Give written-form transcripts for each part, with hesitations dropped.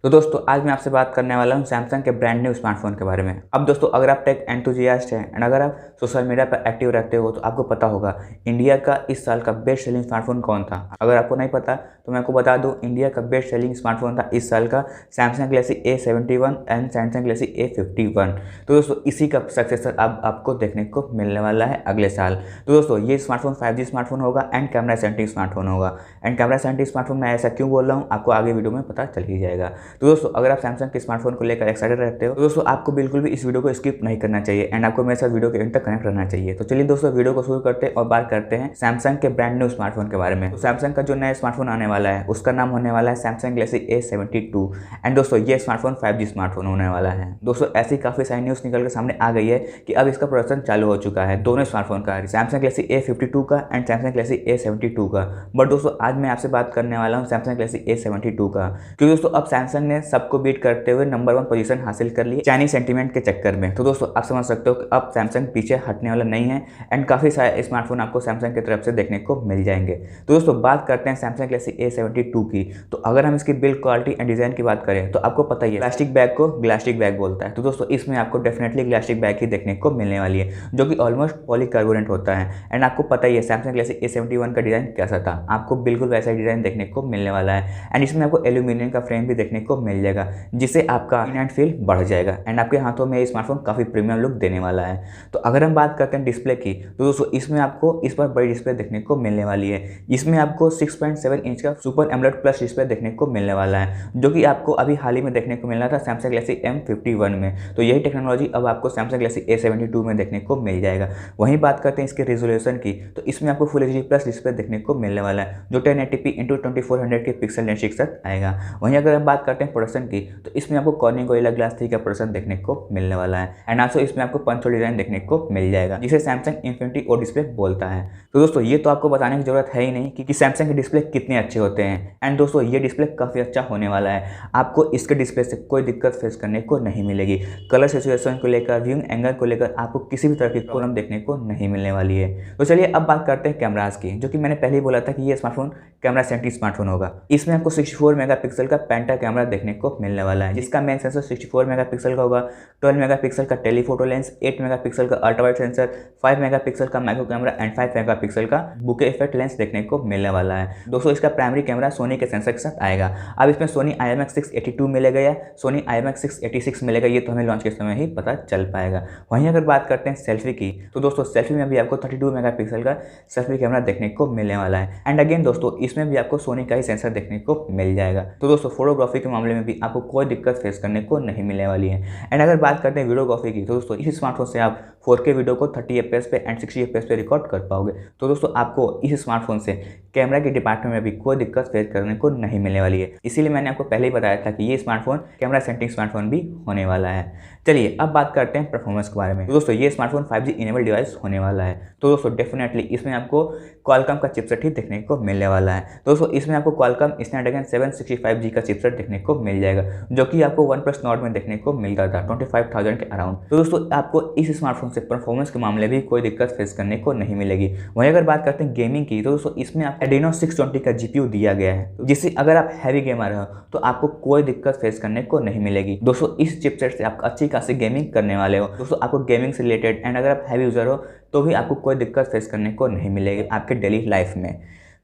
तो दोस्तों आज मैं आपसे बात करने वाला हूं सैमसंग के ब्रांड न्यू स्मार्टफोन के बारे में। अब दोस्तों अगर आप टेक एंथुजियास्ट हैं एंड अगर आप सोशल मीडिया पर एक्टिव रहते हो तो आपको पता होगा इंडिया का इस साल का बेस्ट सेलिंग स्मार्टफोन कौन था। अगर आपको नहीं पता तो मैं आपको बता दूं, इंडिया का बेस्ट सेलिंग स्मार्टफोन था इस साल का Samsung Galaxy A71 and Samsung Galaxy A51। तो दोस्तों इसी का सक्सेसर अब आपको देखने को मिलने वाला है अगले साल। तो दोस्तों ये स्मार्टफोन 5G स्मार्टफोन होगा एंड कैमरा सेंट्रिक स्मार्टफोन होगा। एंड कैमरा सेंट्रिक स्मार्टफोन मैं ऐसा क्यों बोल रहा हूँ आपको आगे वीडियो में पता चल ही जाएगा। तो दोस्तों अगर आप सैमसंग के स्मार्टफोन को लेकर एक्साइटेड रहते हो तो दोस्तों आपको बिल्कुल भी इस वीडियो को स्किप नहीं करना चाहिए एंड आपको मेरे साथ वीडियो के एंड तक कनेक्ट रहना चाहिए। तो चलिए दोस्तों वीडियो को शुरू करते हैं और बात करते हैं सैमसंग के ब्रांड न्यू स्मार्टफोन के बारे में। तो सैमसंग का जो नया स्मार्टफोन आने वाला है उसका नाम होने वाला है सैमसंग गैलेक्सी A72 एंड दोस्तों ये स्मार्टफोन 5G स्मार्टफोन होने वाला है। दोस्तों ऐसी काफी सारी न्यूज निकल के सामने आ गई है कि अब इसका प्रोडक्शन चालू हो चुका है दोनों स्मार्टफोन का, सैमसंग गैलेक्सी A52 का एंड सैमसंग गैलेक्सी A72 का। बट दोस्तों आज मैं आपसे बात करने वाला हूँ सैमसंग गैलेक्सी A72 का, क्योंकि दोस्तों अब सैमसंग ने सबको बीट करते हुए नंबर 1 पोजीशन हासिल कर ली चाइनीज सेंटीमेंट के चक्कर में। तो दोस्तों आप समझ सकते हो कि अब सैमसंग पीछे हटने वाला नहीं है एंड काफी सारे स्मार्टफोन आपको सैमसंग की तरफ से देखने को मिल जाएंगे। तो दोस्तों बात करते हैं सैमसंग गैलेक्सी A72 की। तो अगर हम इसकी बिल्ड क्वालिटी एंड डिजाइन की बात करें तो आपको पता ही है प्लास्टिक बैग को ग्लास्टिक बैग बोलता है। तो दोस्तों इसमें आपको डेफिनेटली ग्लास्टिक बैग ही देखने को मिलने वाली है जो कि ऑलमोस्ट पॉलीकार्बोनेट होता है। एंड आपको पता ही है सैमसंग गैलेक्सी A71 का डिजाइन कैसा था, आपको बिल्कुल वैसा डिजाइन देखने को मिलने वाला है। एंड इसमें आपको एल्यूमिनियम का फ्रेम भी देखने को मिल जाएगा जिससे आपका एंड फील बढ़ जाएगा एंड आपके हाथों में ये स्मार्टफोन काफी प्रीमियम लुक देने वाला है। तो अगर हम बात करते हैं डिस्प्ले की तो दोस्तों इसमें आपको इस पर बड़ी डिस्प्ले देखने को मिलने वाली है। इसमें आपको 6.7 इंच का सुपर एमोलेड प्लस डिस्प्ले देखने को मिलने वाला है जो कि आपको अभी हाल ही में देखने को मिल रहा था सैमसंग गैलेक्सी M51 में। तो यही टेक्नोलॉजी अब आपको सैमसंग गैलेक्सी A72 में देखने को मिल जाएगा। वहीं बात करते हैं इसके रेजोल्यूशन की तो इसमें आपको फुल HD प्लस डिस्प्ले देखने को मिलने वाला है जो 1080p × 2400 के पिक्सल डेंसिटी के साथ आएगा। वहीं अगर हम बात करते हैं प्रोडक्शन की तो इसमें आपको कॉर्निंग गोरिल्ला ग्लास 3 का प्रोडक्शन देखने को मिलने वाला है एंड आल्सो इसमें आपको पंच होल डिजाइन देखने को मिल जाएगा जिसे सैमसंग इंफिनिटी ओ डिस्प्ले बोलता है। तो दोस्तों ये तो आपको बताने की जरूरत है ही नहीं कि सैमसंग के डिस्प्ले कितने अच्छे होते हैं। एंड दोस्तों ये डिस्प्ले काफी अच्छा होने वाला है, आपको इसके डिस्प्ले से कोई दिक्कत फेस करने को नहीं मिलेगी। कलर सिचुएशन को लेकर, व्यूइंग एंगल को लेकर आपको किसी भी तरह की प्रॉब्लम देखने को नहीं मिलने वाली है। तो चलिए अब बात करते हैं कैमरास की, जो कि मैंने पहले ही बोला था कि ये स्मार्टफोन कैमरा सेंट्रिक स्मार्टफोन होगा। इसमें आपको 64 मेगापिक्सल का पेंटा कैमरा देखने को मिलने वाला है जिसका मेन सेंसर 64 मेगापिक्सल का होगा, 12 मेगापिक्सल का टेलीफोटो लेंस, 8 मेगापिक्सल का अल्ट्रावाइड सेंसर, 5 मेगापिक्सल का माइक्रो कैमरा एंड 5 मेगापिक्सल का बुके इफेक्ट लेंस देखने को मिलने वाला है। दोस्तों इसका प्राइमरी कैमरा सोनी के सेंसर के साथ आएगा। अब इसमें सोनी IMX682 मिलेगा या सोनी IMX686 मिलेगा ये तो हमें लॉन्च के समय ही पता चल पाएगा। वहीं अगर बात करते हैं सेल्फी की तो दोस्तों सेल्फी में भी आपको 32 मेगापिक्सल का सेल्फी कैमरा देखने को मिलने वाला है एंड अगेन दोस्तों इसमें भी आपको सोनी का ही सेंसर देखने को मिल जाएगा। तो दोस्तों फोटोग्राफी के मामले में भी आपको कोई दिक्कत फेस करने को नहीं मिलने वाली है। एंड अगर बात करते हैं वीडियोग्राफी की तो दोस्तों इस स्मार्टफोन से आप 4K वीडियो को 30 FPS पे एंड 60 FPS पे रिकॉर्ड कर पाओगे। तो दोस्तों आपको इस स्मार्टफोन से कैमरा के डिपार्टमेंट में भी कोई दिक्कत फेस करने को नहीं मिलने वाली है। इसीलिए मैंने आपको पहले ही बताया था कि ये स्मार्टफोन कैमरा सेंट्रिक स्मार्टफोन भी होने वाला है। चलिए अब बात करते हैं परफॉर्मेंस के बारे में। तो दोस्तों ये स्मार्टफोन 5G इनेबल डिवाइस होने वाला है। तो दोस्तों डेफिनेटली इसमें आपको क्वालकॉम का चिपसेट ही देखने को मिलने वाला है। दोस्तों इसमें आपको क्वालकॉम स्नैपड्रैगन 765G का चिपसेट देखने को मिल जाएगा जो कि आपको OnePlus Nord में देखने को मिलता था 25,000 के अराउंड। तो दोस्तों आपको इस स्मार्टफोन से परफॉर्मेंस के मामले भी कोई दिक्कत फेस करने को नहीं मिलेगी। वहीं अगर बात करते हैं गेमिंग की तो दोस्तों इसमें आप Adreno 620 का GPU दिया गया है जिससे अगर आप हैवी गेमर हो तो आपको कोई दिक्कत फेस करने को नहीं मिलेगी। दोस्तों इस चिपसेट से आप अच्छी खासी गेमिंग करने वाले हो। दोस्तों आपको गेमिंग से रिलेटेड एंड अगर आप हैवी यूजर हो तो भी आपको कोई दिक्कत फेस करने को नहीं मिलेगी आपके डेली लाइफ में।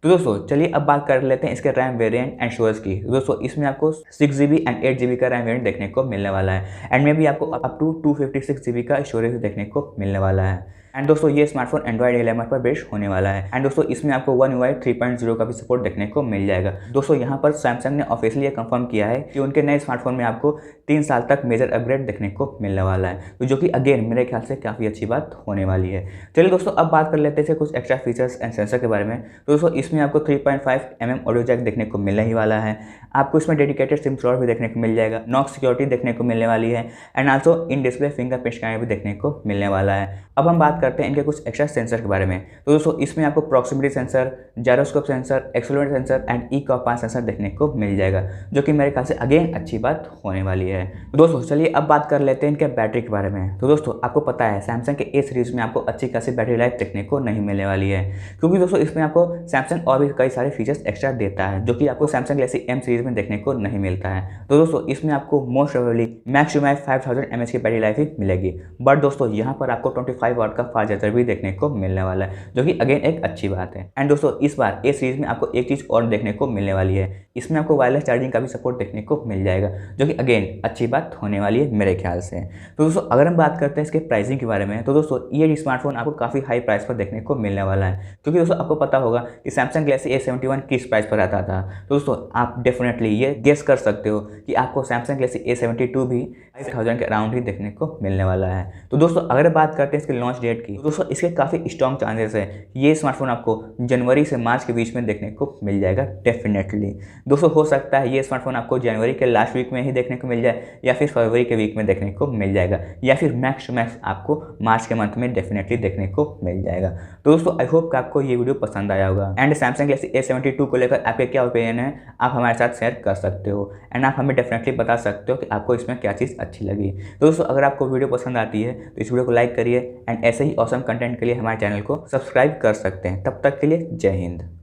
तो दोस्तों चलिए अब बात कर लेते हैं इसके रैम वेरिएंट एंड स्टोरेज की। दोस्तों इसमें आपको 6GB एंड 8GB का रैम वेरिएंट देखने को मिलने वाला है एंड में भी आपको अप टू 256GB का स्टोरेज देखने को मिलने वाला है। एंड दोस्तों ये स्मार्टफोन एंड्रॉइड 11 पर बेस्ड होने वाला है एंड दोस्तों इसमें आपको One UI 3.0 का भी सपोर्ट देखने को मिल जाएगा। दोस्तों यहाँ पर सैमसंग ने ऑफिशियली कंफर्म किया है कि उनके नए स्मार्टफोन में आपको 3 साल तक मेजर अपग्रेड देखने को मिलने वाला है, तो जो कि अगेन मेरे ख्याल से काफ़ी अच्छी बात होने वाली है। चलिए दोस्तों अब बात कर लेते हैं कुछ एक्स्ट्रा फीचर्स एंड सेंसर के बारे में। तो दोस्तों इसमें आपको 3.5mm ऑडियो जैक देखने को मिलने ही वाला है। आपको इसमें डेडिकेटेड सिम स्लॉट भी देखने को मिल जाएगा, नॉक सिक्योरिटी देखने को मिलने वाली है and also in display fingerprint scanner भी देखने को मिलने वाला है। अब हम बात करते हैं इनके कुछ एक्स्ट्रा सेंसर के बारे में। तो दोस्तों इसमें आपको proximity sensor, gyroscope sensor, accelerometer sensor and e compass sensor देखने को मिल जाएगा, जो कि मेरे ख्याल से अगेन अच्छी बात होने वाली है। तो दोस्तों चलिए अब बात कर लेते हैं इनके बैटरी के बारे में। तो दोस्तों आपको पता है सैमसंग के ए सीरीज में आपको अच्छी खासी बैटरी लाइफ देखने को नहीं मिलने वाली है, क्योंकि दोस्तों इसमें आपको सैमसंग और भी कई सारे फीचर्स एक्स्ट्रा देता है जो कि आपको सैमसंग गैलेक्सी एम सीरीज में देखने को नहीं मिलता है। तो दोस्तों इसमें आपको most probably max to max 5000 mAh की बैटरी लाइफ ही मिलेगी। बट दोस्तों यहाँ पर आपको 25 वाट का फास्ट चार्जर भी देखने को मिलने वाला है, जो कि अगेन एक अच्छी बात है। एंड दोस्तों इस बार ए सीरीज में आपको एक चीज़ और देखने को मिलने वाली है, इसमें आपको वायरलेस चार्जिंग का भी सपोर्ट देखने को मिल जाएगा, जो कि अगेन अच्छी बात होने वाली है मेरे ख्याल से। तो दोस्तों अगर हम बात करते हैं इसके प्राइसिंग के बारे में, तो दोस्तों ये स्मार्टफोन आपको काफ़ी हाई प्राइस पर देखने को मिलने वाला है, क्योंकि दोस्तों आपको पता होगा कि सैमसंग गैलेक्सी A71 किस प्राइस पर आता था। तो दोस्तों आप डेफिनेटली ये गेस कर सकते हो कि आपको सैमसंग गैलेक्सी A72 भी 5000 के अराउंड ही देखने को मिलने वाला है। तो दोस्तों अगर बात करते हैं इसके लॉन्च डेट की, तो दोस्तों इसके काफ़ी स्ट्रॉन्ग चांसेस है ये स्मार्टफोन आपको जनवरी से मार्च के बीच में देखने को मिल जाएगा डेफिनेटली। दोस्तों हो सकता है ये स्मार्टफोन आपको जनवरी के लास्ट वीक में ही देखने को मिल जाए, या फिर फरवरी के वीक में देखने को मिल जाएगा, या फिर मैक्स टू मैक्स आपको मार्च के मंथ में डेफिनेटली देखने को मिल जाएगा। तो दोस्तों आई होप कि आपको ये वीडियो पसंद आया होगा। एंड सैमसंग गैलेक्सी A72 को लेकर आपके क्या ओपिनियन है आप हमारे साथ शेयर कर सकते हो, एंड आप हमें डेफिनेटली बता सकते हो कि आपको इसमें क्या चीज़ अच्छी लगी। तो दोस्तों अगर आपको वीडियो पसंद आती है तो इस वीडियो को लाइक करिए, एंड ऐसे ही ऑसम कंटेंट के लिए हमारे चैनल को सब्सक्राइब कर सकते हैं। तब तक के लिए जय हिंद।